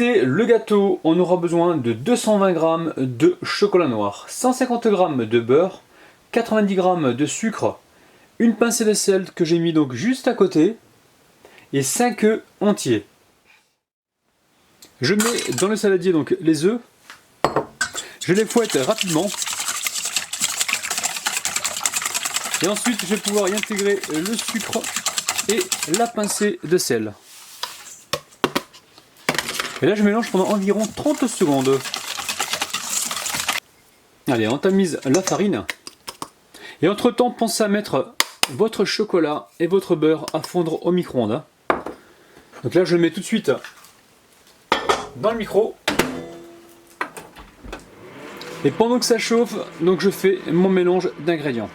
Le gâteau, on aura besoin de 220 g de chocolat noir, 150 g de beurre, 90 g de sucre, une pincée de sel que j'ai mis donc juste à côté et 5 œufs entiers. Je mets dans le saladier donc les œufs, je les fouette rapidement et ensuite je vais pouvoir y intégrer le sucre et la pincée de sel. Et là je mélange pendant environ 30 secondes. Allez, on tamise la farine. Et entre temps, pensez à mettre votre chocolat et votre beurre à fondre au micro-ondes. Donc là je le mets tout de suite dans le micro. Et pendant que ça chauffe, donc je fais mon mélange d'ingrédients.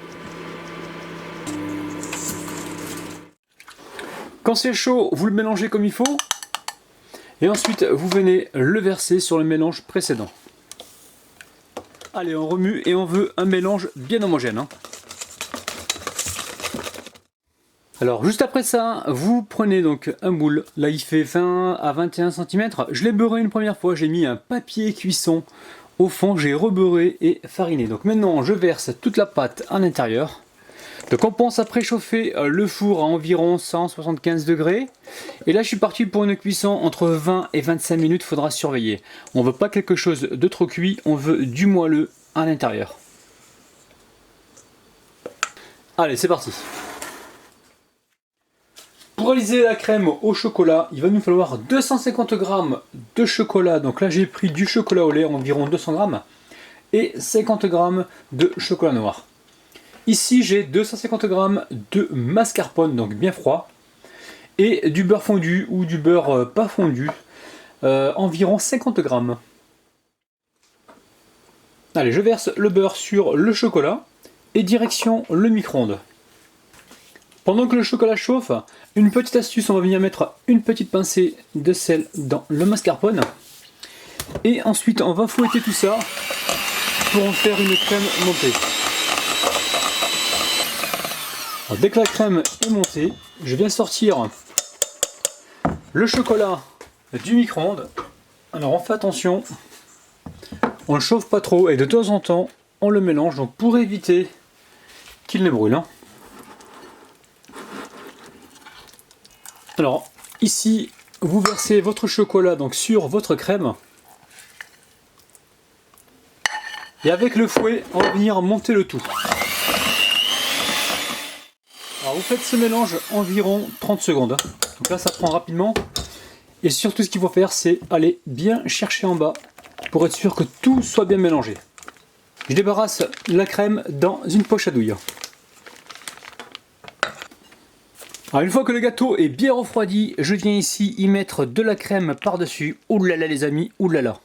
Quand c'est chaud, vous le mélangez comme il faut. Et ensuite, vous venez le verser sur le mélange précédent. Allez, on remue et on veut un mélange bien homogène. Alors, juste après ça, vous prenez donc un moule. Là, il fait 20 à 21 cm. Je l'ai beurré une première fois. J'ai mis un papier cuisson au fond. J'ai rebeurré et fariné. Donc maintenant, je verse toute la pâte à l'intérieur. Donc on pense à préchauffer le four à environ 175 degrés. Et là je suis parti pour une cuisson entre 20 et 25 minutes, il faudra surveiller. On ne veut pas quelque chose de trop cuit, on veut du moelleux à l'intérieur. Allez, c'est parti. Pour réaliser la crème au chocolat, il va nous falloir 250 g de chocolat. Donc là j'ai pris du chocolat au lait, environ 200 g, et 50 g de chocolat noir. Ici j'ai 250 g de mascarpone, donc bien froid, et du beurre fondu ou du beurre pas fondu, environ 50 g. Allez, je verse le beurre sur le chocolat et direction le micro-ondes. Pendant que le chocolat chauffe, une petite astuce, on va venir mettre une petite pincée de sel dans le mascarpone. Et ensuite on va fouetter tout ça pour en faire une crème montée. Alors, dès que la crème est montée, je viens sortir le chocolat du micro-ondes. Alors on fait attention, on ne le chauffe pas trop et de temps en temps on le mélange donc pour éviter qu'il ne brûle. Alors ici vous versez votre chocolat donc sur votre crème et avec le fouet on va venir monter le tout. Alors vous faites ce mélange environ 30 secondes. Donc là ça prend rapidement. Et surtout ce qu'il faut faire c'est aller bien chercher en bas pour être sûr que tout soit bien mélangé. Je débarrasse la crème dans une poche à douille. Alors une fois que le gâteau est bien refroidi, je viens ici y mettre de la crème par-dessus. Ouh là là les amis, ouh là là.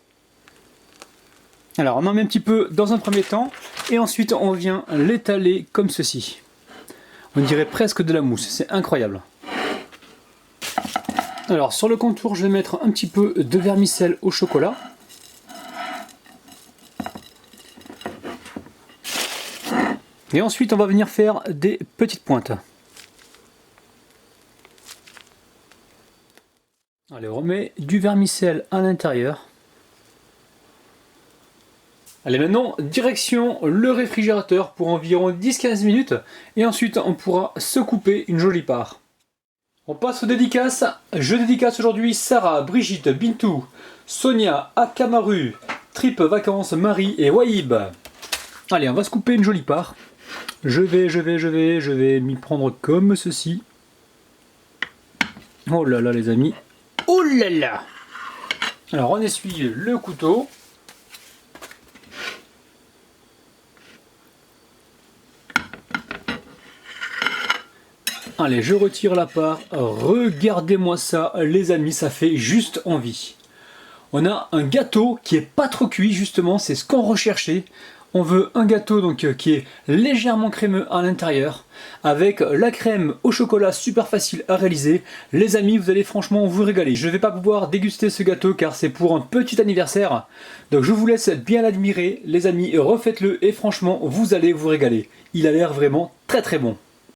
Alors on en met un petit peu dans un premier temps et ensuite on vient l'étaler comme ceci. On dirait presque de la mousse, c'est incroyable. Alors sur le contour, je vais mettre un petit peu de vermicelle au chocolat. Et ensuite, on va venir faire des petites pointes. Allez, on remet du vermicelle à l'intérieur. Allez, maintenant, direction le réfrigérateur pour environ 10-15 minutes. Et ensuite, on pourra se couper une jolie part. On passe aux dédicaces. Je dédicace aujourd'hui Sarah, Brigitte, Bintou, Sonia, Akamaru, Trip Vacances, Marie et Waïb. Allez, on va se couper une jolie part. Je vais m'y prendre comme ceci. Oh là là les amis. Oh là là. Alors on essuie le couteau. Allez, je retire la part. Regardez-moi ça, les amis, ça fait juste envie. On a un gâteau qui est pas trop cuit, justement, c'est ce qu'on recherchait. On veut un gâteau donc qui est légèrement crémeux à l'intérieur, avec la crème au chocolat super facile à réaliser. Les amis, vous allez franchement vous régaler. Je ne vais pas pouvoir déguster ce gâteau car c'est pour un petit anniversaire. Donc je vous laisse bien l'admirer. Les amis, refaites-le et franchement, vous allez vous régaler. Il a l'air vraiment très très bon.